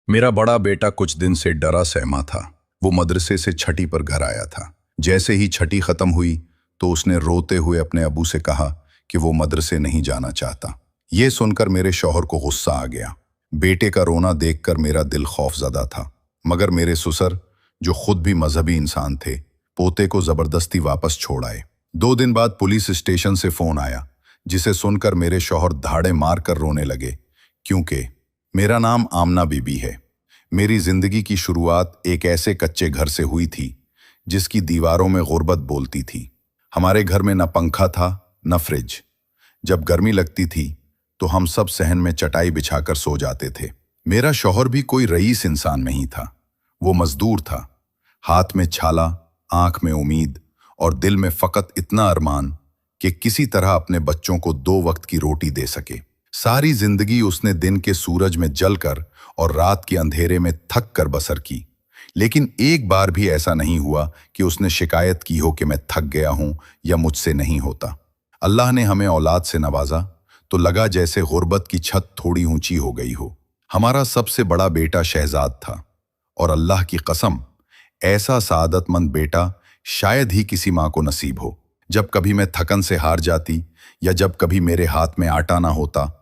मेरा बड़ा बेटा कुछ दिन से डरा सहमा था। वो मदरसे से छठी पर घर आया था। जैसे ही छठी खत्म हुई तो उसने रोते हुए अपने अबू से कहा कि वो मदरसे नहीं जाना चाहता। ये सुनकर मेरे शौहर को गुस्सा आ गया। बेटे का रोना देखकर मेरा दिल खौफजदा था, मगर मेरे ससुर, जो खुद भी मजहबी इंसान थे, पोते को जबरदस्ती वापस छोड़ आए। 2 दिन बाद पुलिस स्टेशन से फोन आया, जिसे सुनकर मेरे शौहर धाड़े मार कर रोने लगे, क्योंकि मेरा नाम आमना बीबी है। मेरी जिंदगी की शुरुआत एक ऐसे कच्चे घर से हुई थी जिसकी दीवारों में गुर्बत बोलती थी। हमारे घर में न पंखा था न फ्रिज। जब गर्मी लगती थी तो हम सब सहन में चटाई बिछाकर सो जाते थे। मेरा शौहर भी कोई रईस इंसान नहीं था। वो मजदूर था। हाथ में छाला, आंख में उम्मीद और दिल में फकत इतना अरमान कि किसी तरह अपने बच्चों को 2 वक्त की रोटी दे सके। सारी जिंदगी उसने दिन के सूरज में जलकर और रात के अंधेरे में थक कर बसर की, लेकिन एक बार भी ऐसा नहीं हुआ कि उसने शिकायत की हो कि मैं थक गया हूं या मुझसे नहीं होता। अल्लाह ने हमें औलाद से नवाजा तो लगा जैसे गुर्बत की छत थोड़ी ऊंची हो गई हो। हमारा सबसे बड़ा बेटा शहजाद था, और अल्लाह की कसम, ऐसा सआदतमंद बेटा शायद ही किसी माँ को नसीब हो। जब कभी मैं थकन से हार जाती या जब कभी मेरे हाथ में आटा ना होता,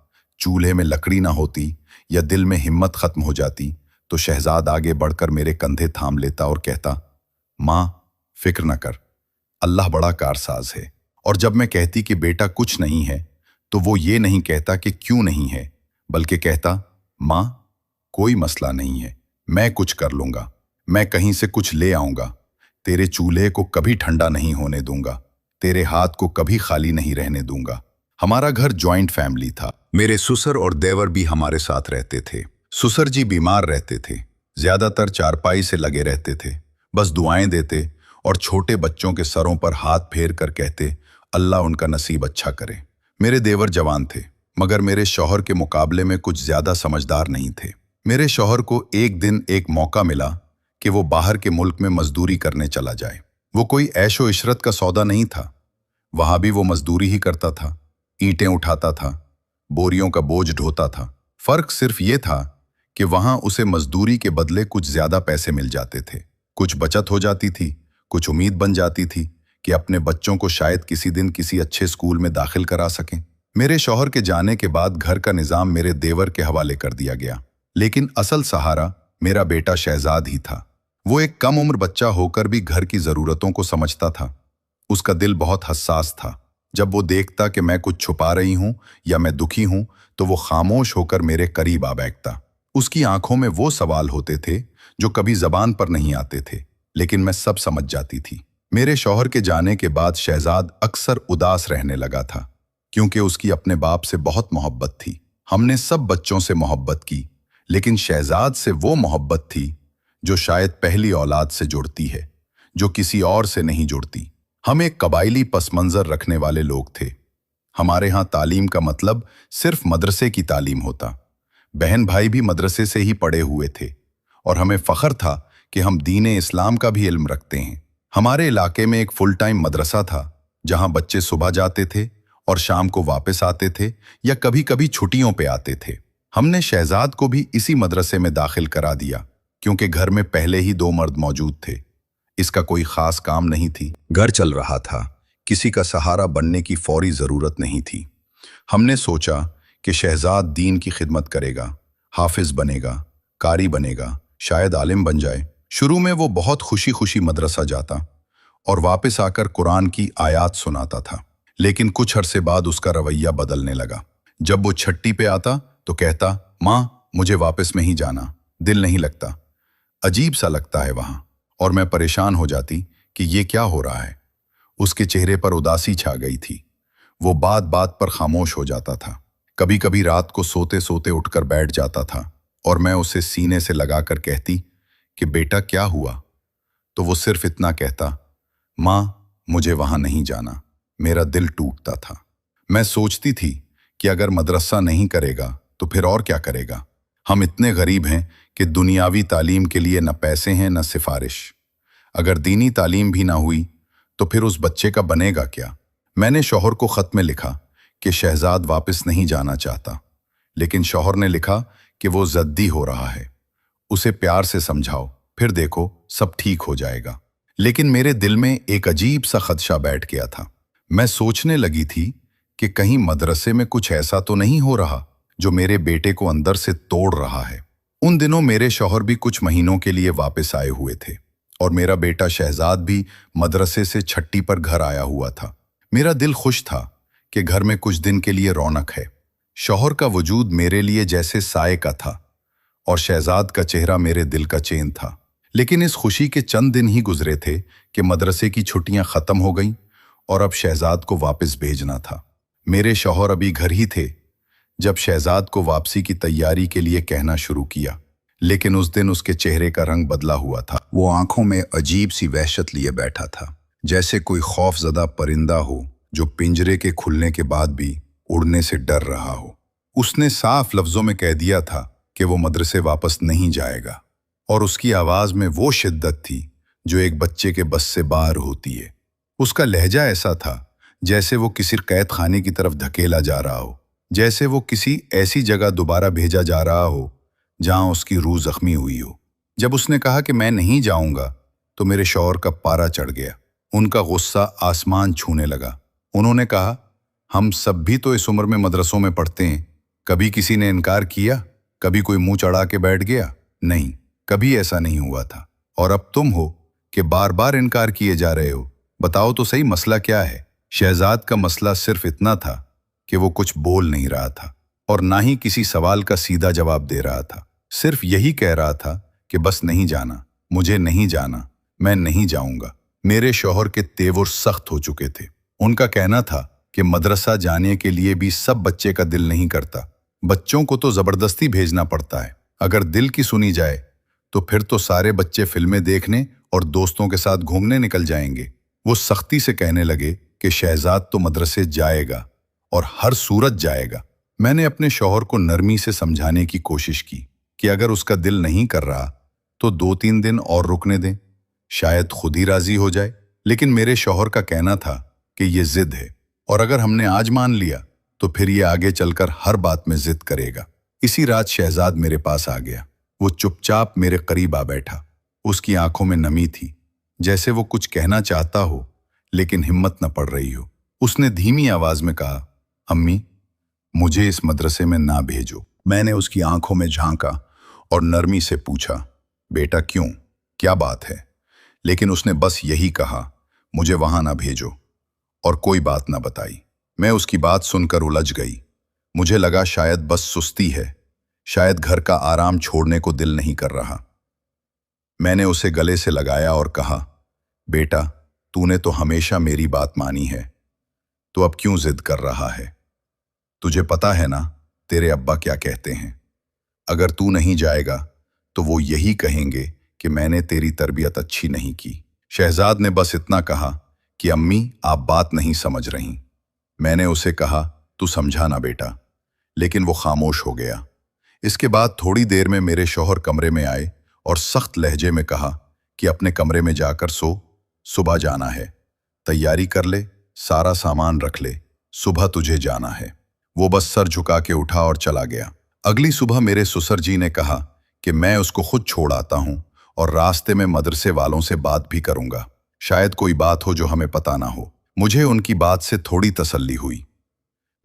चूल्हे में लकड़ी ना होती या दिल में हिम्मत खत्म हो जाती, तो शहजाद आगे बढ़कर मेरे कंधे थाम लेता और कहता, माँ फिक्र न कर, अल्लाह बड़ा कारसाज है। और जब मैं कहती कि बेटा कुछ नहीं है, तो वो ये नहीं कहता कि क्यों नहीं है, बल्कि कहता, माँ कोई मसला नहीं है, मैं कुछ कर लूंगा, मैं कहीं से कुछ ले आऊंगा, तेरे चूल्हे को कभी ठंडा नहीं होने दूंगा, तेरे हाथ को कभी खाली नहीं रहने दूंगा। हमारा घर जॉइंट फैमिली था। मेरे ससुर और देवर भी हमारे साथ रहते थे। ससुर जी बीमार रहते थे, ज्यादातर चारपाई से लगे रहते थे, बस दुआएं देते और छोटे बच्चों के सरों पर हाथ फेर कर कहते, अल्लाह उनका नसीब अच्छा करे। मेरे देवर जवान थे, मगर मेरे शौहर के मुकाबले में कुछ ज्यादा समझदार नहीं थे। मेरे शौहर को एक दिन एक मौका मिला कि वो बाहर के मुल्क में मजदूरी करने चला जाए। वो कोई ऐशो इशरत का सौदा नहीं था। वहां भी वो मजदूरी ही करता था, ईंटें उठाता था, बोरियों का बोझ ढोता था। फर्क सिर्फ ये था कि वहां उसे मजदूरी के बदले कुछ ज्यादा पैसे मिल जाते थे। कुछ बचत हो जाती थी, कुछ उम्मीद बन जाती थी कि अपने बच्चों को शायद किसी दिन किसी अच्छे स्कूल में दाखिल करा सकें। मेरे शौहर के जाने के बाद घर का निजाम मेरे देवर के हवाले कर दिया गया, लेकिन असल सहारा मेरा बेटा शहजाद ही था। वो एक कम उम्र बच्चा होकर भी घर की जरूरतों को समझता था। उसका दिल बहुत हसास था। जब वो देखता कि मैं कुछ छुपा रही हूं या मैं दुखी हूं, तो वो खामोश होकर मेरे करीब आ बैठता। उसकी आंखों में वो सवाल होते थे जो कभी जबान पर नहीं आते थे, लेकिन मैं सब समझ जाती थी। मेरे शौहर के जाने के बाद शहजाद अक्सर उदास रहने लगा था, क्योंकि उसकी अपने बाप से बहुत मोहब्बत थी। हमने सब बच्चों से मोहब्बत की, लेकिन शहजाद से वो मोहब्बत थी जो शायद पहली औलाद से जुड़ती है, जो किसी और से नहीं जुड़ती। हम एक कबायली पस मंजर रखने वाले लोग थे। हमारे यहाँ तालीम का मतलब सिर्फ मदरसे की तालीम होता। बहन भाई भी मदरसे से ही पढ़े हुए थे, और हमें फख्र था कि हम दीन इस्लाम का भी इल्म रखते हैं। हमारे इलाके में एक फुल टाइम मदरसा था, जहाँ बच्चे सुबह जाते थे और शाम को वापस आते थे, या कभी कभी छुट्टियों पे आते थे। हमने शहजाद को भी इसी मदरसे में दाखिल करा दिया, क्योंकि घर में पहले ही 2 मर्द मौजूद थे। इसका कोई खास काम नहीं थी, घर चल रहा था, किसी का सहारा बनने की फौरी जरूरत नहीं थी। हमने सोचा कि शहजाद दीन की खिदमत करेगा, हाफिज बनेगा, कारी बनेगा, शायद आलिम बन जाए। शुरू में वो बहुत खुशी खुशी मदरसा जाता और वापस आकर कुरान की आयात सुनाता था, लेकिन कुछ अरसे बाद उसका रवैया बदलने लगा। जब वो छट्टी पे आता तो कहता, माँ मुझे वापस में ही जाना, दिल नहीं लगता, अजीब सा लगता है वहां। और मैं परेशान हो जाती कि ये क्या हो रहा है। उसके चेहरे पर उदासी छा गई थी। वो बात बात पर खामोश हो जाता था। कभी कभी रात को सोते सोते उठकर बैठ जाता था और मैं उसे सीने से लगाकर कहती कि बेटा क्या हुआ, तो वो सिर्फ इतना कहता, माँ मुझे वहां नहीं जाना। मेरा दिल टूटता था। मैं सोचती थी कि अगर मदरसा नहीं करेगा तो फिर और क्या करेगा। हम इतने गरीब हैं कि दुनियावी तालीम के लिए न पैसे हैं न सिफारिश। अगर दीनी तालीम भी ना हुई तो फिर उस बच्चे का बनेगा क्या। मैंने शौहर को खत में लिखा कि शहजाद वापस नहीं जाना चाहता, लेकिन शौहर ने लिखा कि वो जद्दी हो रहा है। उसे प्यार से समझाओ, फिर देखो सब ठीक हो जाएगा। लेकिन मेरे दिल में एक अजीब सा खदशा बैठ गया था। मैं सोचने लगी थी कि कहीं मदरसे में कुछ ऐसा तो नहीं हो रहा जो मेरे बेटे को अंदर से तोड़ रहा है। उन दिनों मेरे शौहर भी कुछ महीनों के लिए वापस आए हुए थे और मेरा बेटा शहजाद भी मदरसे से छट्टी पर घर आया हुआ था। मेरा दिल खुश था कि घर में कुछ दिन के लिए रौनक है। शौहर का वजूद मेरे लिए जैसे साए का था और शहजाद का चेहरा मेरे दिल का चैन था। लेकिन इस खुशी के चंद दिन ही गुजरे थे कि मदरसे की छुट्टियां खत्म हो गईं और अब शहजाद को वापस भेजना था। मेरे शौहर अभी घर ही थे जब शहजाद को वापसी की तैयारी के लिए कहना शुरू किया। लेकिन उस दिन उसके चेहरे का रंग बदला हुआ था। वो आंखों में अजीब सी वहशत लिए बैठा था, जैसे कोई खौफजदा परिंदा हो जो पिंजरे के खुलने के बाद भी उड़ने से डर रहा हो। उसने साफ लफ्जों में कह दिया था कि वो मदरसे वापस नहीं जाएगा और उसकी आवाज में वो शिद्दत थी जो एक बच्चे के बस से बाहर होती है। उसका लहजा ऐसा था जैसे वो किसी कैद खाने की तरफ धकेला जा रहा हो, जैसे वो किसी ऐसी जगह दोबारा भेजा जा रहा हो जहां उसकी रूह जख्मी हुई हो। जब उसने कहा कि मैं नहीं जाऊंगा तो मेरे शौहर का पारा चढ़ गया। उनका गुस्सा आसमान छूने लगा। उन्होंने कहा, हम सब भी तो इस उम्र में मदरसों में पढ़ते हैं, कभी किसी ने इनकार किया? कभी कोई मुंह चढ़ा के बैठ गया? नहीं, कभी ऐसा नहीं हुआ था। और अब तुम हो कि बार बार इनकार किए जा रहे हो। बताओ तो सही, मसला क्या है? शहजाद का मसला सिर्फ इतना था कि वो कुछ बोल नहीं रहा था और ना ही किसी सवाल का सीधा जवाब दे रहा था। सिर्फ यही कह रहा था कि बस नहीं जाना, मुझे नहीं जाना, मैं नहीं जाऊंगा। मेरे शौहर के तेवर सख्त हो चुके थे। उनका कहना था कि मदरसा जाने के लिए भी सब बच्चे का दिल नहीं करता, बच्चों को तो जबरदस्ती भेजना पड़ता है। अगर दिल की सुनी जाए तो फिर तो सारे बच्चे फिल्में देखने और दोस्तों के साथ घूमने निकल जाएंगे। वो सख्ती से कहने लगे कि शहजाद तो मदरसे जाएगा और हर सूरत जाएगा। मैंने अपने शौहर को नरमी से समझाने की कोशिश की कि अगर उसका दिल नहीं कर रहा तो 2-3 दिन और रुकने दें, शायद खुद ही राजी हो जाए। लेकिन मेरे शौहर का कहना था कि ये जिद है और अगर हमने आज मान लिया तो फिर ये आगे चलकर हर बात में जिद करेगा। इसी रात शहजाद मेरे पास आ गया। वो चुपचाप मेरे करीब आ बैठा। उसकी आंखों में नमी थी, जैसे वो कुछ कहना चाहता हो लेकिन हिम्मत न पड़ रही हो। उसने धीमी आवाज में कहा, अम्मी, मुझे इस मदरसे में ना भेजो। मैंने उसकी आंखों में झांका और नरमी से पूछा, बेटा क्यों, क्या बात है? लेकिन उसने बस यही कहा, मुझे वहां ना भेजो, और कोई बात ना बताई। मैं उसकी बात सुनकर उलझ गई। मुझे लगा शायद बस सुस्ती है, शायद घर का आराम छोड़ने को दिल नहीं कर रहा। मैंने उसे गले से लगाया और कहा, बेटा, तूने तो हमेशा मेरी बात मानी है, तो अब क्यों जिद कर रहा है? तुझे पता है ना तेरे अब्बा क्या कहते हैं? अगर तू नहीं जाएगा तो वो यही कहेंगे कि मैंने तेरी तरबियत अच्छी नहीं की। शहजाद ने बस इतना कहा कि अम्मी, आप बात नहीं समझ रही। मैंने उसे कहा, तू समझा ना बेटा, लेकिन वो खामोश हो गया। इसके बाद थोड़ी देर में मेरे शौहर कमरे में आए और सख्त लहजे में कहा कि अपने कमरे में जाकर सो, सुबह जाना है, तैयारी कर ले, सारा सामान रख ले, सुबह तुझे जाना है। वो बस सर झुका के उठा और चला गया। अगली सुबह मेरे ससुर जी ने कहा कि मैं उसको खुद छोड़ आता हूं और रास्ते में मदरसे वालों से बात भी करूंगा, शायद कोई बात हो जो हमें पता ना हो। मुझे उनकी बात से थोड़ी तसल्ली हुई।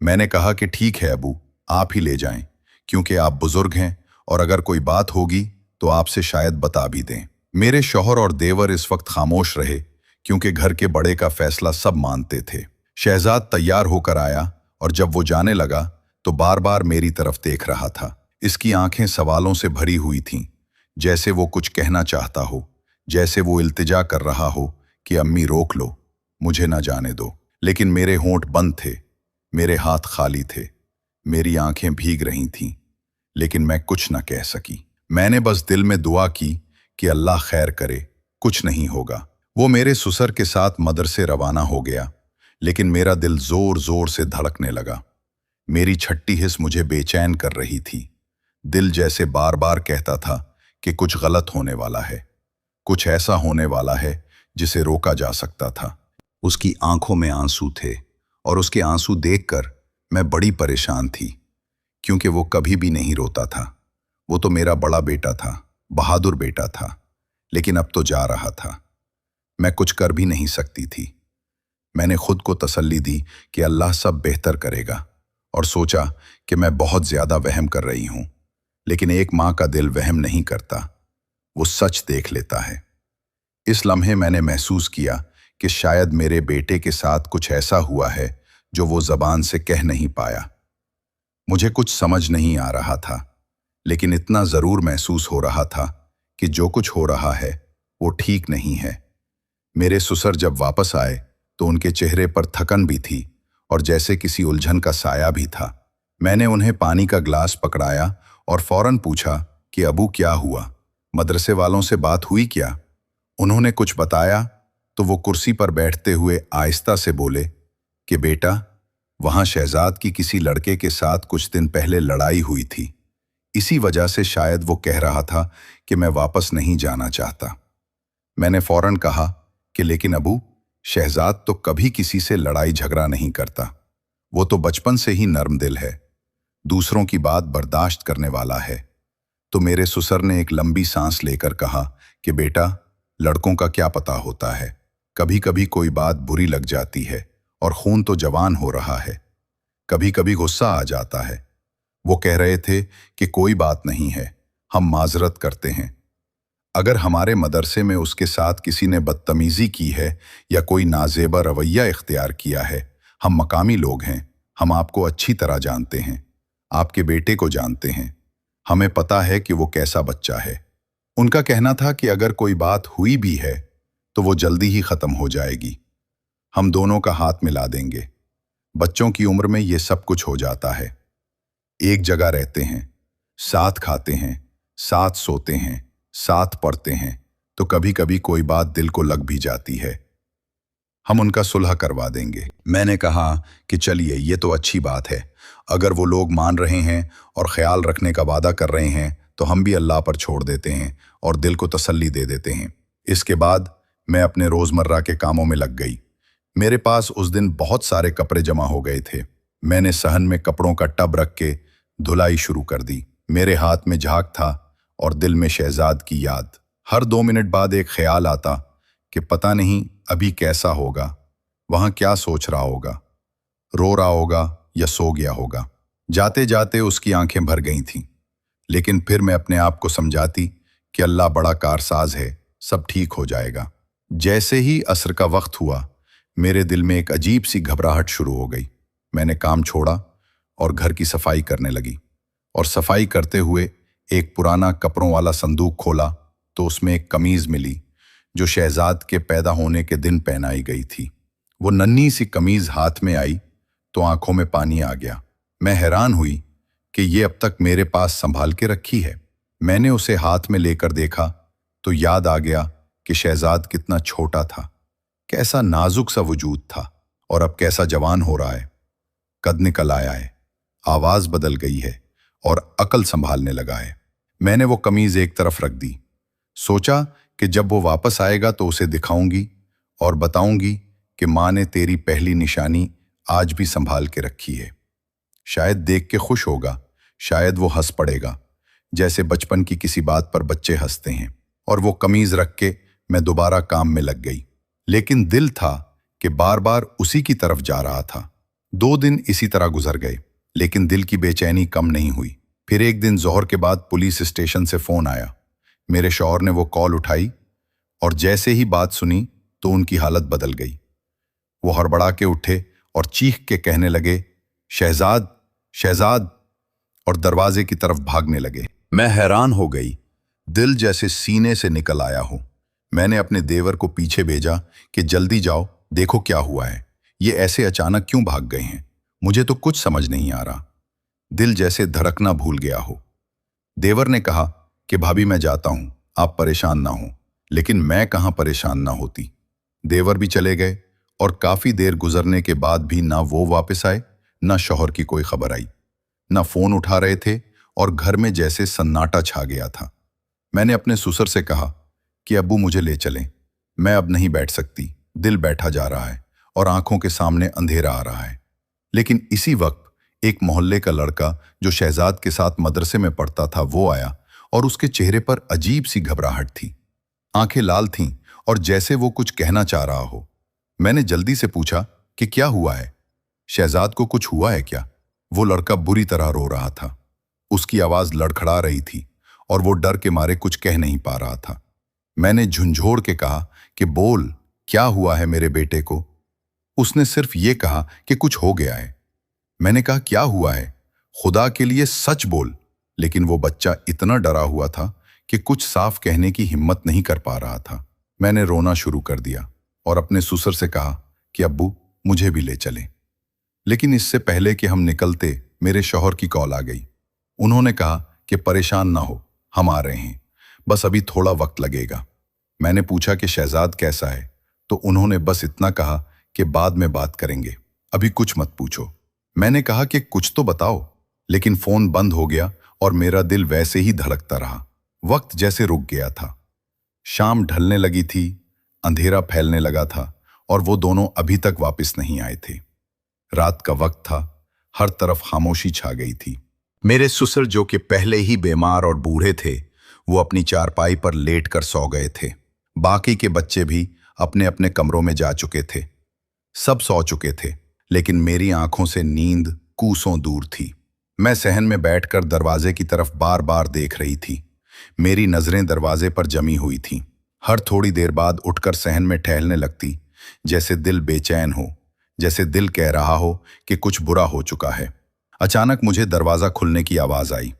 मैंने कहा कि ठीक है अबू, आप ही ले जाएं, क्योंकि आप बुजुर्ग हैं और अगर कोई बात होगी तो आपसे शायद बता भी दें। मेरे शौहर और देवर इस वक्त खामोश रहे क्योंकि घर के बड़े का फैसला सब मानते थे। शहजाद तैयार होकर आया और जब वो जाने लगा तो बार बार मेरी तरफ देख रहा था। इसकी आंखें सवालों से भरी हुई थीं, जैसे वो कुछ कहना चाहता हो, जैसे वो इल्तिजा कर रहा हो कि अम्मी रोक लो, मुझे ना जाने दो। लेकिन मेरे होंठ बंद थे, मेरे हाथ खाली थे, मेरी आंखें भीग रही थीं, लेकिन मैं कुछ न कह सकी। मैंने बस दिल में दुआ की कि अल्लाह खैर करे, कुछ नहीं होगा। वो मेरे ससुर के साथ मदरसे रवाना हो गया, लेकिन मेरा दिल जोर जोर से धड़कने लगा। मेरी छठी हिस्स मुझे बेचैन कर रही थी। दिल जैसे बार बार कहता था कि कुछ गलत होने वाला है, कुछ ऐसा होने वाला है जिसे रोका जा सकता था। उसकी आंखों में आंसू थे और उसके आंसू देखकर मैं बड़ी परेशान थी, क्योंकि वो कभी भी नहीं रोता था। वो तो मेरा बड़ा बेटा था, बहादुर बेटा था, लेकिन अब तो जा रहा था। मैं कुछ कर भी नहीं सकती थी। मैंने खुद को तसल्ली दी कि अल्लाह सब बेहतर करेगा और सोचा कि मैं बहुत ज्यादा वहम कर रही हूं। लेकिन एक माँ का दिल वहम नहीं करता, वो सच देख लेता है। इस लम्हे मैंने महसूस किया कि शायद मेरे बेटे के साथ कुछ ऐसा हुआ है जो वो जबान से कह नहीं पाया। मुझे कुछ समझ नहीं आ रहा था, लेकिन इतना जरूर महसूस हो रहा था कि जो कुछ हो रहा है वो ठीक नहीं है। मेरे ससुर जब वापस आए तो उनके चेहरे पर थकन भी थी और जैसे किसी उलझन का साया भी था। मैंने उन्हें पानी का ग्लास पकड़ाया और फौरन पूछा कि अबू क्या हुआ, मदरसे वालों से बात हुई क्या? उन्होंने कुछ बताया तो वो कुर्सी पर बैठते हुए आहिस्ता से बोले कि बेटा, वहां शहजाद की किसी लड़के के साथ कुछ दिन पहले लड़ाई हुई थी। इसी वजह से शायद वो कह रहा था कि मैं वापस नहीं जाना चाहता। मैंने फौरन कहा कि लेकिन अबू, शहजाद तो कभी किसी से लड़ाई झगड़ा नहीं करता। वो तो बचपन से ही नर्म दिल है, दूसरों की बात बर्दाश्त करने वाला है। तो मेरे ससुर ने एक लंबी सांस लेकर कहा कि बेटा, लड़कों का क्या पता होता है, कभी कभी कोई बात बुरी लग जाती है और खून तो जवान हो रहा है, कभी कभी गुस्सा आ जाता है। वो कह रहे थे कि कोई बात नहीं है, हम माजरत करते हैं। अगर हमारे मदरसे में उसके साथ किसी ने बदतमीजी की है या कोई नाजेबा रवैया इख्तियार किया है, हम मकामी लोग हैं, हम आपको अच्छी तरह जानते हैं, आपके बेटे को जानते हैं, हमें पता है कि वो कैसा बच्चा है। उनका कहना था कि अगर कोई बात हुई भी है तो वो जल्दी ही खत्म हो जाएगी, हम दोनों का हाथ मिला देंगे। बच्चों की उम्र में ये सब कुछ हो जाता है। एक जगह रहते हैं, साथ खाते हैं, साथ सोते हैं, साथ पढ़ते हैं, तो कभी कभी कोई बात दिल को लग भी जाती है, हम उनका सुलह करवा देंगे। मैंने कहा कि चलिए, ये तो अच्छी बात है, अगर वो लोग मान रहे हैं और ख्याल रखने का वादा कर रहे हैं तो हम भी अल्लाह पर छोड़ देते हैं और दिल को तसल्ली दे देते हैं। इसके बाद मैं अपने रोजमर्रा के कामों में लग गई। मेरे पास उस दिन बहुत सारे कपड़े जमा हो गए थे। मैंने सहन में कपड़ों का टब रख के धुलाई शुरू कर दी। मेरे हाथ में झाग था और दिल में शहजाद की याद। हर 2 मिनट बाद एक ख्याल आता कि पता नहीं अभी कैसा होगा, वहां क्या सोच रहा होगा, रो रहा होगा या सो गया होगा। जाते जाते उसकी आंखें भर गई थीं, लेकिन फिर मैं अपने आप को समझाती कि अल्लाह बड़ा कारसाज है, सब ठीक हो जाएगा। जैसे ही असर का वक्त हुआ, मेरे दिल में एक अजीब सी घबराहट शुरू हो गई। मैंने काम छोड़ा और घर की सफाई करने लगी, और सफाई करते हुए एक पुराना कपड़ों वाला संदूक खोला तो उसमें एक कमीज मिली जो शहजाद के पैदा होने के दिन पहनाई गई थी। वो नन्ही सी कमीज हाथ में आई तो आंखों में पानी आ गया। मैं हैरान हुई कि ये अब तक मेरे पास संभाल के रखी है। मैंने उसे हाथ में लेकर देखा तो याद आ गया कि शहजाद कितना छोटा था, कैसा नाजुक सा वजूद था, और अब कैसा जवान हो रहा है। कद निकल आया है, आवाज बदल गई है और अकल संभालने लगा है। मैंने वो कमीज एक तरफ रख दी। सोचा कि जब वो वापस आएगा तो उसे दिखाऊंगी और बताऊंगी कि माँ ने तेरी पहली निशानी आज भी संभाल के रखी है। शायद देख के खुश होगा, शायद वो हंस पड़ेगा, जैसे बचपन की किसी बात पर बच्चे हंसते हैं। और वो कमीज रख के मैं दोबारा काम में लग गई, लेकिन दिल था कि बार बार उसी की तरफ जा रहा था। 2 दिन इसी तरह गुजर गए, लेकिन दिल की बेचैनी कम नहीं हुई। फिर एक दिन जोहर के बाद पुलिस स्टेशन से फोन आया। मेरे शौहर ने वो कॉल उठाई और जैसे ही बात सुनी तो उनकी हालत बदल गई। वो हड़बड़ा के उठे और चीख के कहने लगे, शहजाद, शहजाद, और दरवाजे की तरफ भागने लगे। मैं हैरान हो गई, दिल जैसे सीने से निकल आया हो। मैंने अपने देवर को पीछे भेजा कि जल्दी जाओ, देखो क्या हुआ है, ये ऐसे अचानक क्यों भाग गए हैं, मुझे तो कुछ समझ नहीं आ रहा। दिल जैसे धड़कना भूल गया हो। देवर ने कहा कि भाभी मैं जाता हूं, आप परेशान ना हो। लेकिन मैं कहां परेशान ना होती। देवर भी चले गए और काफी देर गुजरने के बाद भी ना वो वापस आए, ना शौहर की कोई खबर आई, ना फोन उठा रहे थे, और घर में जैसे सन्नाटा छा गया था। मैंने अपने ससुर से कहा कि अब्बू मुझे ले चलें, मैं अब नहीं बैठ सकती, दिल बैठा जा रहा है और आंखों के सामने अंधेरा आ रहा है। लेकिन इसी वक्त एक मोहल्ले का लड़का जो शहजाद के साथ मदरसे में पढ़ता था वो आया और उसके चेहरे पर अजीब सी घबराहट थी। आंखें लाल थीं और जैसे वो कुछ कहना चाह रहा हो। मैंने जल्दी से पूछा कि क्या हुआ है? शहजाद को कुछ हुआ है क्या? वो लड़का बुरी तरह रो रहा था। उसकी आवाज लड़खड़ा रही थी और वो डर के मारे कुछ कह नहीं पा रहा था। मैंने झुंझोड़ के कहा कि बोल, क्या हुआ है मेरे बेटे को? उसने सिर्फ ये कहा कि कुछ हो गया है। मैंने कहा क्या हुआ है? खुदा के लिए सच बोल। लेकिन वो बच्चा इतना डरा हुआ था कि कुछ साफ कहने की हिम्मत नहीं कर पा रहा था। मैंने रोना शुरू कर दिया और अपने ससुर से कहा कि अब्बू, मुझे भी ले चलें। लेकिन इससे पहले कि हम निकलते, मेरे शौहर की कॉल आ गई। उन्होंने कहा कि परेशान ना हो, हम आ रहे हैं, बस अभी थोड़ा वक्त लगेगा। मैंने पूछा कि शहजाद कैसा है, तो उन्होंने बस इतना कहा कि बाद में बात करेंगे, अभी कुछ मत पूछो। मैंने कहा कि कुछ तो बताओ, लेकिन फोन बंद हो गया और मेरा दिल वैसे ही धड़कता रहा। वक्त जैसे रुक गया था। शाम ढलने लगी थी, अंधेरा फैलने लगा था और वो दोनों अभी तक वापस नहीं आए थे। रात का वक्त था, हर तरफ खामोशी छा गई थी। मेरे ससुर, जो कि पहले ही बीमार और बूढ़े थे, वो अपनी चारपाई पर लेटकर सो गए थे। बाकी के बच्चे भी अपने अपने कमरों में जा चुके थे। सब सो चुके थे, लेकिन मेरी आंखों से नींद कोसों दूर थी। मैं सहन में बैठकर दरवाजे की तरफ बार बार देख रही थी। मेरी नजरें दरवाजे पर जमी हुई थीं। हर थोड़ी देर बाद उठकर सहन में टहलने लगती, जैसे दिल बेचैन हो, जैसे दिल कह रहा हो कि कुछ बुरा हो चुका है। अचानक मुझे दरवाजा खुलने की आवाज आई।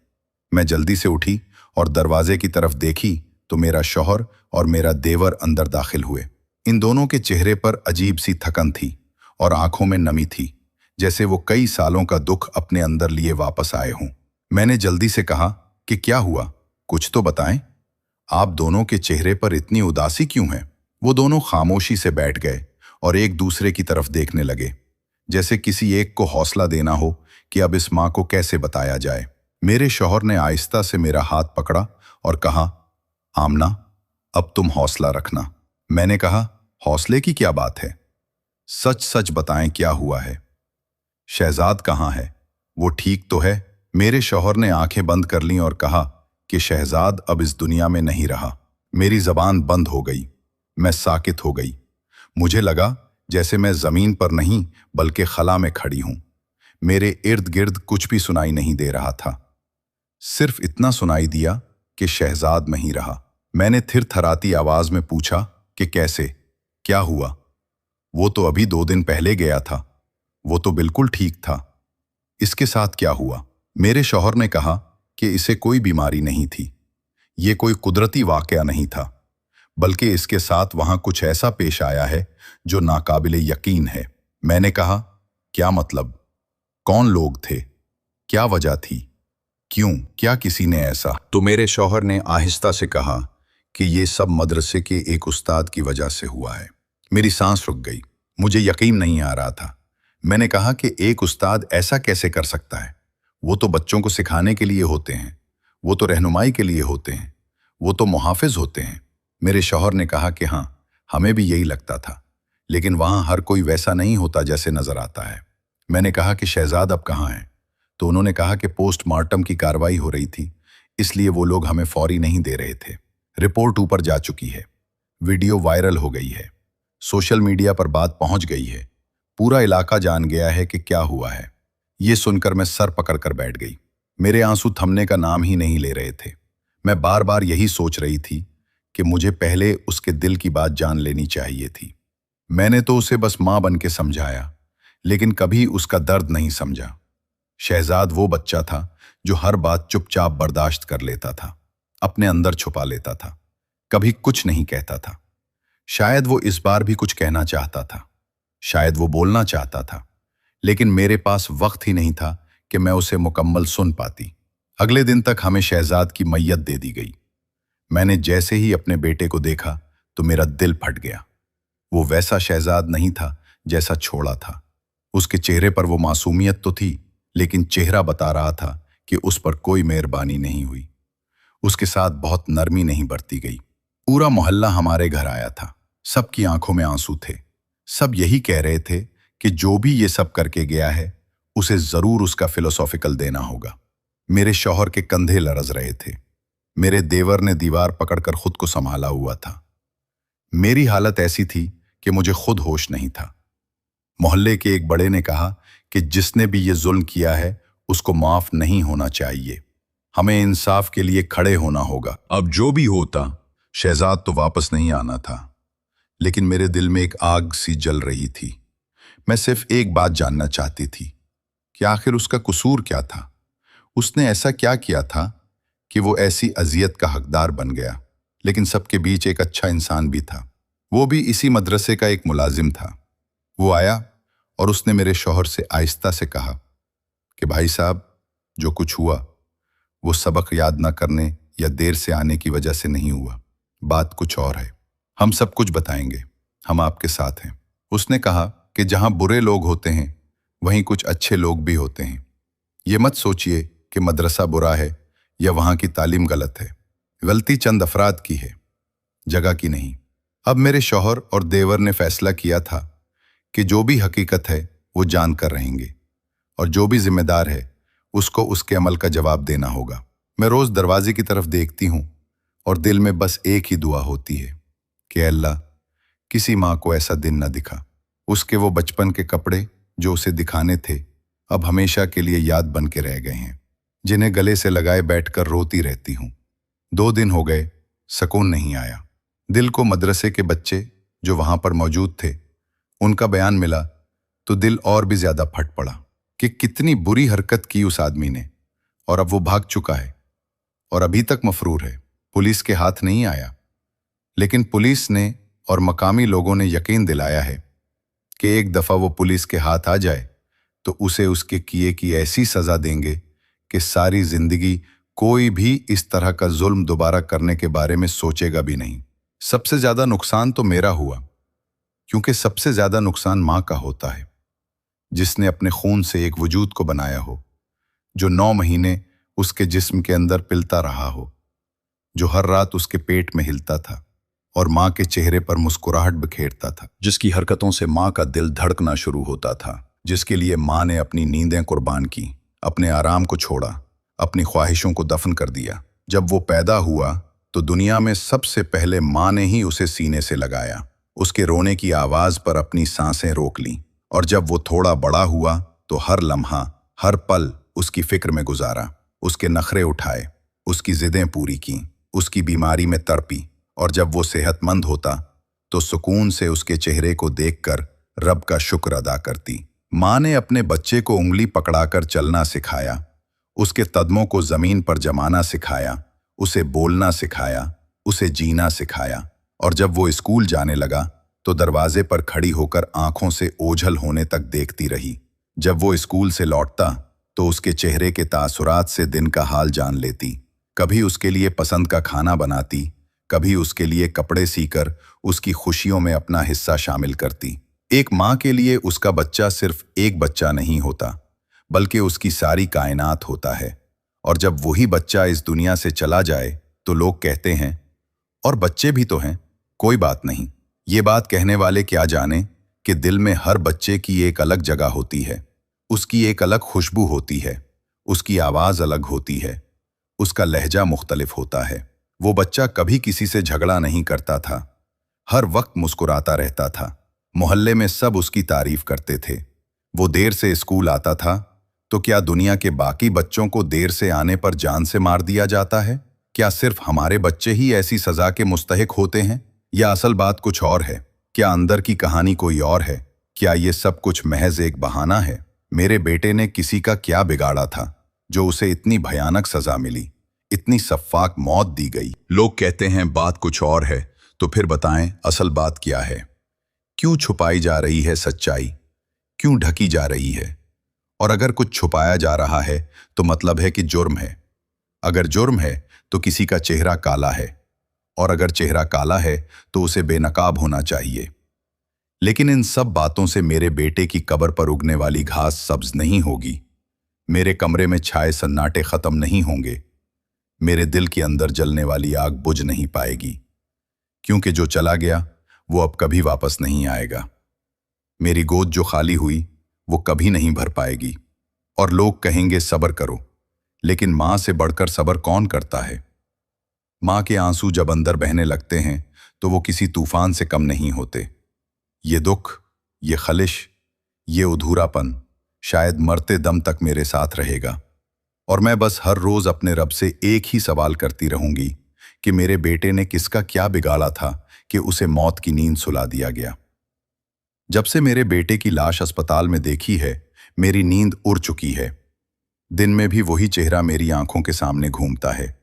मैं जल्दी से उठी और दरवाजे की तरफ देखी तो मेरा शौहर और मेरा देवर अंदर दाखिल हुए। इन दोनों के चेहरे पर अजीब सी थकन थी और आंखों में नमी थी, जैसे वो कई सालों का दुख अपने अंदर लिए वापस आए हों। मैंने जल्दी से कहा कि क्या हुआ, कुछ तो बताएं। आप दोनों के चेहरे पर इतनी उदासी क्यों है? वो दोनों खामोशी से बैठ गए और एक दूसरे की तरफ देखने लगे, जैसे किसी एक को हौसला देना हो कि अब इस मां को कैसे बताया जाए। मेरे शौहर ने आहिस्ता से मेरा हाथ पकड़ा और कहा, आमना, अब तुम हौसला रखना। मैंने कहा, हौसले की क्या बात है? सच सच बताएं, क्या हुआ है? शहजाद कहाँ है? वो ठीक तो है? मेरे शौहर ने आंखें बंद कर लीं और कहा कि शहजाद अब इस दुनिया में नहीं रहा। मेरी जबान बंद हो गई। मैं साकित हो गई। मुझे लगा जैसे मैं जमीन पर नहीं बल्कि खला में खड़ी हूं। मेरे इर्द गिर्द कुछ भी सुनाई नहीं दे रहा था। सिर्फ इतना सुनाई दिया कि शहजाद नहीं रहा। मैंने थिरथराती आवाज में पूछा कि कैसे, क्या हुआ? वो तो अभी 2 दिन पहले गया था। वो तो बिल्कुल ठीक था। इसके साथ क्या हुआ? मेरे शौहर ने कहा कि इसे कोई बीमारी नहीं थी। ये कोई कुदरती वाकया नहीं था, बल्कि इसके साथ वहां कुछ ऐसा पेश आया है जो नाकाबिले यकीन है। मैंने कहा, क्या मतलब? कौन लोग थे? क्या वजह थी? क्यों? क्या किसी ने ऐसा? तो मेरे शौहर ने आहिस्ता से कहा कि ये सब मदरसे के एक उस्ताद की वजह से हुआ है। मेरी सांस रुक गई। मुझे यकीन नहीं आ रहा था। मैंने कहा कि एक उस्ताद ऐसा कैसे कर सकता है? वो तो बच्चों को सिखाने के लिए होते हैं, वो तो रहनुमाई के लिए होते हैं, वो तो मुहाफिज होते हैं। मेरे शौहर ने कहा कि हाँ, हमें भी यही लगता था, लेकिन वहां हर कोई वैसा नहीं होता जैसे नजर आता है। मैंने कहा कि शहजाद अब कहाँ है? तो उन्होंने कहा कि पोस्टमार्टम की कार्रवाई हो रही थी, इसलिए वो लोग हमें फौरी नहीं दे रहे थे। रिपोर्ट ऊपर जा चुकी है, वीडियो वायरल हो गई है, सोशल मीडिया पर बात पहुंच गई है, पूरा इलाका जान गया है कि क्या हुआ है। ये सुनकर मैं सर पकड़कर बैठ गई। मेरे आंसू थमने का नाम ही नहीं ले रहे थे। मैं बार बार यही सोच रही थी कि मुझे पहले उसके दिल की बात जान लेनी चाहिए थी। मैंने तो उसे बस मां बन के समझाया, लेकिन कभी उसका दर्द नहीं समझा। शहजाद वो बच्चा था जो हर बात चुपचाप बर्दाश्त कर लेता था, अपने अंदर छुपा लेता था, कभी कुछ नहीं कहता था। शायद वो इस बार भी कुछ कहना चाहता था, शायद वो बोलना चाहता था, लेकिन मेरे पास वक्त ही नहीं था कि मैं उसे मुकम्मल सुन पाती। अगले दिन तक हमें शहजाद की मैयत दे दी गई। मैंने जैसे ही अपने बेटे को देखा तो मेरा दिल फट गया। वो वैसा शहजाद नहीं था जैसा छोड़ा था। उसके चेहरे पर वो मासूमियत तो थी, लेकिन चेहरा बता रहा था कि उस पर कोई मेहरबानी नहीं हुई। उसके साथ बहुत नरमी नहीं बरती गई। पूरा मोहल्ला हमारे घर आया था। सबकी आंखों में आंसू थे। सब यही कह रहे थे कि जो भी ये सब करके गया है, उसे जरूर उसका फिलोसॉफिकल देना होगा। मेरे शौहर के कंधे लरज रहे थे। मेरे देवर ने दीवार पकड़कर खुद को संभाला हुआ था। मेरी हालत ऐसी थी कि मुझे खुद होश नहीं था। मोहल्ले के एक बड़े ने कहा कि जिसने भी ये जुल्म किया है उसको माफ नहीं होना चाहिए, हमें इंसाफ के लिए खड़े होना होगा। अब जो भी होता, शहजाद तो वापस नहीं आना था, लेकिन मेरे दिल में एक आग सी जल रही थी। मैं सिर्फ एक बात जानना चाहती थी कि आखिर उसका कसूर क्या था। उसने ऐसा क्या किया था कि वो ऐसी अजियत का हकदार बन गया। लेकिन सबके बीच एक अच्छा इंसान भी था, वो भी इसी मदरसे का एक मुलाजिम था। वो आया और उसने मेरे शौहर से आहिस्ता से कहा कि भाई साहब, जो कुछ हुआ वो सबक याद ना करने या देर से आने की वजह से नहीं हुआ, बात कुछ और है। हम सब कुछ बताएंगे, हम आपके साथ हैं। उसने कहा कि जहां बुरे लोग होते हैं वहीं कुछ अच्छे लोग भी होते हैं। ये मत सोचिए कि मदरसा बुरा है या वहां की तालीम गलत है। गलती चंद अफराद की है, जगह की नहीं। अब मेरे शौहर और देवर ने फैसला किया था कि जो भी हकीकत है वो जान कर रहेंगे और जो भी जिम्मेदार है उसको उसके अमल का जवाब देना होगा। मैं रोज दरवाजे की तरफ देखती हूँ और दिल में बस एक ही दुआ होती है कि अल्लाह, किसी माँ को ऐसा दिन न दिखा। उसके वो बचपन के कपड़े जो उसे दिखाने थे अब हमेशा के लिए याद बन के रह गए हैं, जिन्हें गले से लगाए बैठकर रोती रहती हूँ। 2 दिन हो गए, सुकून नहीं आया। दिल को मदरसे के बच्चे जो वहां पर मौजूद थे उनका बयान मिला तो दिल और भी ज्यादा फट पड़ा कि कितनी बुरी हरकत की उस आदमी ने, और अब वो भाग चुका है और अभी तक मफरूर है। पुलिस के हाथ नहीं आया, लेकिन पुलिस ने और मकामी लोगों ने यकीन दिलाया है कि एक दफा वो पुलिस के हाथ आ जाए तो उसे उसके किए की ऐसी सजा देंगे कि सारी जिंदगी कोई भी इस तरह का जुल्म दोबारा करने के बारे में सोचेगा भी नहीं। सबसे ज्यादा नुकसान तो मेरा हुआ, क्योंकि सबसे ज्यादा नुकसान मां का होता है, जिसने अपने खून से एक वजूद को बनाया हो, जो 9 महीने उसके जिस्म के अंदर पिलता रहा हो, जो हर रात उसके पेट में हिलता था और मां के चेहरे पर मुस्कुराहट बिखेरता था, जिसकी हरकतों से मां का दिल धड़कना शुरू होता था, जिसके लिए मां ने अपनी नींदें कुर्बान की, अपने आराम को छोड़ा, अपनी ख्वाहिशों को दफन कर दिया। जब वो पैदा हुआ तो दुनिया में सबसे पहले मां ने ही उसे सीने से लगाया, उसके रोने की आवाज पर अपनी सांसें रोक लीं, और जब वो थोड़ा बड़ा हुआ तो हर लम्हा, हर पल उसकी फिक्र में गुजारा, उसके नखरे उठाए, उसकी जिदें पूरी की, उसकी बीमारी में तड़पी, और जब वो सेहतमंद होता तो सुकून से उसके चेहरे को देखकर रब का शुक्र अदा करती। मां ने अपने बच्चे को उंगली पकड़ाकर चलना सिखाया, उसके कदमों को जमीन पर जमाना सिखाया, उसे बोलना सिखाया, उसे जीना सिखाया। और जब वो स्कूल जाने लगा तो दरवाजे पर खड़ी होकर आंखों से ओझल होने तक देखती रही। जब वो स्कूल से लौटता तो उसके चेहरे के तासुरात से दिन का हाल जान लेती। कभी उसके लिए पसंद का खाना बनाती, कभी उसके लिए कपड़े सीकर उसकी खुशियों में अपना हिस्सा शामिल करती। एक माँ के लिए उसका बच्चा सिर्फ एक बच्चा नहीं होता, बल्कि उसकी सारी कायनात होता है। और जब वही बच्चा इस दुनिया से चला जाए तो लोग कहते हैं, और बच्चे भी तो हैं, कोई बात नहीं। ये बात कहने वाले क्या जाने कि दिल में हर बच्चे की एक अलग जगह होती है, उसकी एक अलग खुशबू होती है, उसकी आवाज़ अलग होती है, उसका लहजा मुख्तलिफ होता है। वो बच्चा कभी किसी से झगड़ा नहीं करता था, हर वक्त मुस्कुराता रहता था। मोहल्ले में सब उसकी तारीफ करते थे। वो देर से स्कूल आता था तो क्या दुनिया के बाकी बच्चों को देर से आने पर जान से मार दिया जाता है? क्या सिर्फ हमारे बच्चे ही ऐसी सजा के मुस्तहिक होते हैं, या असल बात कुछ और है? क्या अंदर की कहानी कोई और है? क्या ये सब कुछ महज एक बहाना है? मेरे बेटे ने किसी का क्या बिगाड़ा था जो उसे इतनी भयानक सजा मिली, इतनी सफ्फाक मौत दी गई? लोग कहते हैं बात कुछ और है, तो फिर बताएं असल बात क्या है? क्यों छुपाई जा रही है सच्चाई? क्यों ढकी जा रही है? और अगर कुछ छुपाया जा रहा है तो मतलब है कि जुर्म है। अगर जुर्म है तो किसी का चेहरा काला है, और अगर चेहरा काला है तो उसे बेनकाब होना चाहिए। लेकिन इन सब बातों से मेरे बेटे की कब्र पर उगने वाली घास सब्ज नहीं होगी, मेरे कमरे में छाए सन्नाटे खत्म नहीं होंगे, मेरे दिल के अंदर जलने वाली आग बुझ नहीं पाएगी, क्योंकि जो चला गया वो अब कभी वापस नहीं आएगा। मेरी गोद जो खाली हुई वो कभी नहीं भर पाएगी। और लोग कहेंगे सब्र करो, लेकिन मां से बढ़कर सब्र कौन करता है? माँ के आंसू जब अंदर बहने लगते हैं तो वो किसी तूफान से कम नहीं होते। ये दुख, ये खलिश, ये अधूरापन शायद मरते दम तक मेरे साथ रहेगा। और मैं बस हर रोज अपने रब से एक ही सवाल करती रहूंगी कि मेरे बेटे ने किसका क्या बिगाड़ा था कि उसे मौत की नींद सुला दिया गया। जब से मेरे बेटे की लाश अस्पताल में देखी है, मेरी नींद उड़ चुकी है। दिन में भी वही चेहरा मेरी आंखों के सामने घूमता है,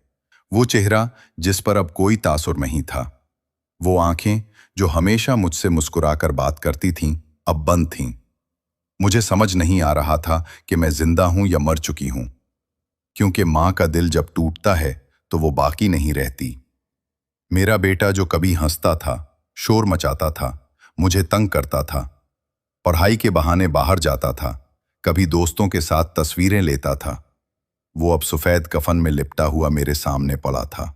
वो चेहरा जिस पर अब कोई तासुर नहीं था। वो आंखें जो हमेशा मुझसे मुस्कुराकर बात करती थीं, अब बंद थीं। मुझे समझ नहीं आ रहा था कि मैं जिंदा हूं या मर चुकी हूं, क्योंकि मां का दिल जब टूटता है तो वो बाकी नहीं रहती। मेरा बेटा जो कभी हंसता था, शोर मचाता था, मुझे तंग करता था, पढ़ाई के बहाने बाहर जाता था, कभी दोस्तों के साथ तस्वीरें लेता था, वो अब सफेद कफन में लिपटा हुआ मेरे सामने पड़ा था।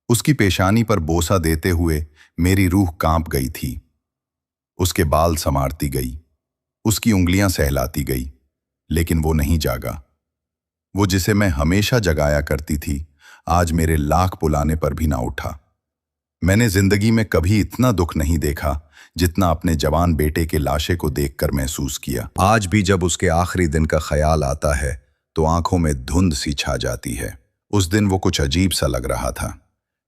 उसकी पेशानी पर बोसा देते हुए मेरी रूह कांप गई थी। उसके बाल संवारती गई, उसकी उंगलियां सहलाती गई, लेकिन वो नहीं जागा। वो जिसे मैं हमेशा जगाया करती थी, आज मेरे लाख बुलाने पर भी ना उठा। मैंने जिंदगी में कभी इतना दुख नहीं देखा जितना अपने जवान बेटे के लाशे को देखकर महसूस किया। आज भी जब उसके आखिरी दिन का ख्याल आता है तो आंखों में धुंध सी छा जाती है। उस दिन वो कुछ अजीब सा लग रहा था,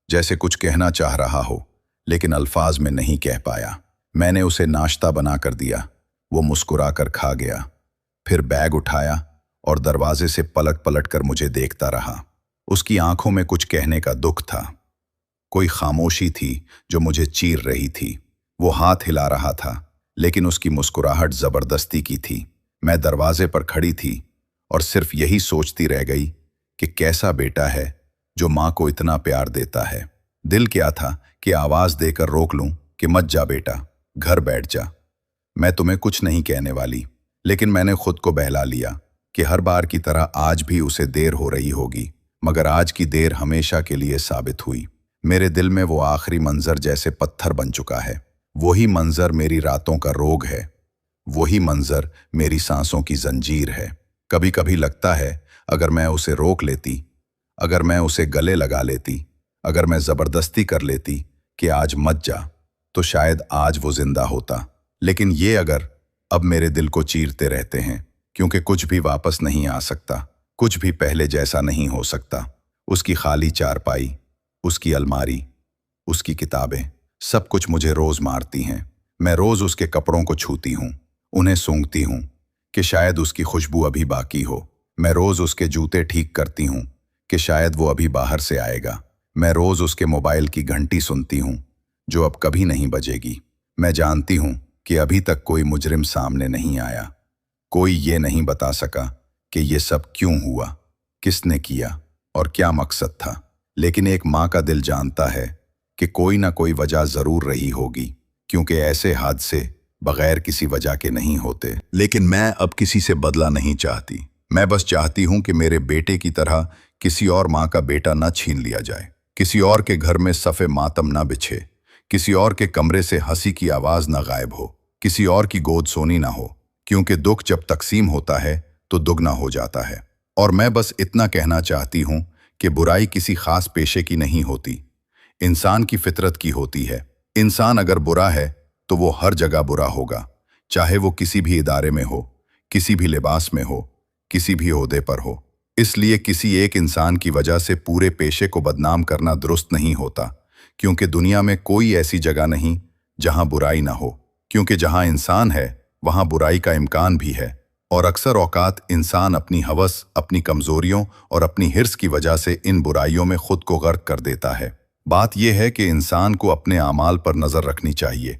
जैसे कुछ कहना चाह रहा हो लेकिन अल्फाज में नहीं कह पाया। मैंने उसे नाश्ता बना कर दिया, वो मुस्कुराकर खा गया, फिर बैग उठाया और दरवाजे से पलट पलट कर मुझे देखता रहा। उसकी आंखों में कुछ कहने का दुख था, कोई खामोशी थी जो मुझे चीर रही थी। वो हाथ हिला रहा था, लेकिन उसकी मुस्कुराहट जबरदस्ती की थी। मैं दरवाजे पर खड़ी थी और सिर्फ यही सोचती रह गई कि कैसा बेटा है जो माँ को इतना प्यार देता है। दिल क्या था कि आवाज देकर रोक लूं कि मत जा बेटा, घर बैठ जा, मैं तुम्हें कुछ नहीं कहने वाली। लेकिन मैंने खुद को बहला लिया कि हर बार की तरह आज भी उसे देर हो रही होगी, मगर आज की देर हमेशा के लिए साबित हुई। मेरे दिल में वो आखिरी मंजर जैसे पत्थर बन चुका है। वही मंजर मेरी रातों का रोग है, वही मंजर मेरी सांसों की जंजीर है। कभी कभी लगता है अगर मैं उसे रोक लेती, अगर मैं उसे गले लगा लेती, अगर मैं जबरदस्ती कर लेती कि आज मत जा, तो शायद आज वो जिंदा होता। लेकिन ये अगर अब मेरे दिल को चीरते रहते हैं, क्योंकि कुछ भी वापस नहीं आ सकता, कुछ भी पहले जैसा नहीं हो सकता। उसकी खाली चारपाई, उसकी अलमारी, उसकी किताबें, सब कुछ मुझे रोज मारती हैं। मैं रोज उसके कपड़ों को छूती हूँ, उन्हें सूंघती हूँ कि शायद उसकी खुशबू अभी बाकी हो। मैं रोज उसके जूते ठीक करती हूँ कि शायद वो अभी बाहर से आएगा। मैं रोज उसके मोबाइल की घंटी सुनती हूँ जो अब कभी नहीं बजेगी। मैं जानती हूँ कि अभी तक कोई मुजरिम सामने नहीं आया, कोई ये नहीं बता सका कि ये सब क्यों हुआ, किसने किया और क्या मकसद था। लेकिन एक माँ का दिल जानता है कि कोई ना कोई वजह जरूर रही होगी, क्योंकि ऐसे हादसे बगैर किसी वजह के नहीं होते। लेकिन मैं अब किसी से बदला नहीं चाहती। मैं बस चाहती हूँ कि मेरे बेटे की तरह किसी और माँ का बेटा न छीन लिया जाए, किसी और के घर में सफ़े मातम न बिछे, किसी और के कमरे से हंसी की आवाज़ न गायब हो, किसी और की गोद सोनी ना हो, क्योंकि दुख जब तकसीम होता है तो दुगना हो जाता है। और मैं बस इतना कहना चाहती हूँ कि बुराई किसी खास पेशे की नहीं होती, इंसान की फितरत की होती है। इंसान अगर बुरा है तो वो हर जगह बुरा होगा, चाहे वो किसी भी इदारे में हो, किसी भी लिबास में हो, किसी भी ओहदे पर हो। इसलिए किसी एक इंसान की वजह से पूरे पेशे को बदनाम करना दुरुस्त नहीं होता, क्योंकि दुनिया में कोई ऐसी जगह नहीं जहां बुराई ना हो, क्योंकि जहां इंसान है वहां बुराई का इम्कान भी है। और अक्सर औकात इंसान अपनी हवस, अपनी कमजोरियों और अपनी हिर्स की वजह से इन बुराइयों में खुद को गर्क कर देता है। बात यह है कि इंसान को अपने आमाल पर नजर रखनी चाहिए,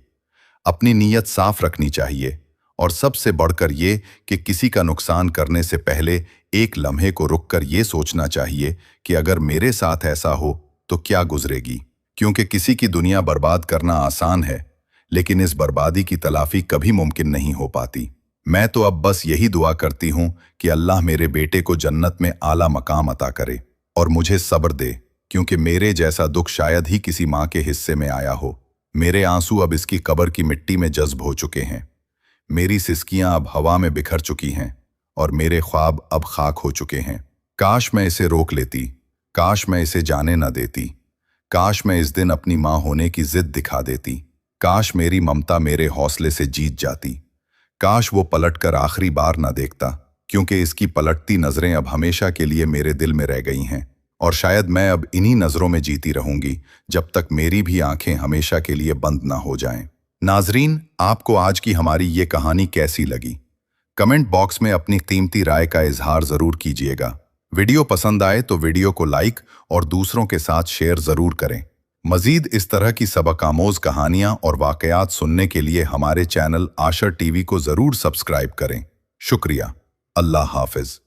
अपनी नीयत साफ रखनी चाहिए, और सबसे बढ़कर ये कि किसी का नुकसान करने से पहले एक लम्हे को रुककर ये सोचना चाहिए कि अगर मेरे साथ ऐसा हो तो क्या गुजरेगी। क्योंकि किसी की दुनिया बर्बाद करना आसान है, लेकिन इस बर्बादी की तलाफी कभी मुमकिन नहीं हो पाती। मैं तो अब बस यही दुआ करती हूँ कि अल्लाह मेरे बेटे को जन्नत में आला मकाम अता करे और मुझे सब्र दे, क्योंकि मेरे जैसा दुख शायद ही किसी माँ के हिस्से में आया हो। मेरे आंसू अब इसकी कब्र की मिट्टी में जज्ब हो चुके हैं, मेरी सिसकियां अब हवा में बिखर चुकी हैं और मेरे ख्वाब अब खाक हो चुके हैं। काश मैं इसे रोक लेती, काश मैं इसे जाने न देती, काश मैं इस दिन अपनी माँ होने की जिद दिखा देती। काश मेरी ममता मेरे हौसले से जीत जाती। काश वो पलटकर आखिरी बार ना देखता, क्योंकि इसकी पलटती नजरें अब हमेशा के लिए मेरे दिल में रह गई हैं। और शायद मैं अब इन्हीं नजरों में जीती रहूंगी जब तक मेरी भी आंखें हमेशा के लिए बंद ना हो जाएं। नाजरीन, आपको आज की हमारी ये कहानी कैसी लगी? कमेंट बॉक्स में अपनी कीमती राय का इजहार जरूर कीजिएगा। वीडियो पसंद आए तो वीडियो को लाइक और दूसरों के साथ शेयर जरूर करें। मजीद इस तरह की सबक आमोज कहानियां और वाकयात सुनने के लिए हमारे चैनल आशर टीवी को जरूर सब्सक्राइब करें। शुक्रिया। अल्लाह हाफिज।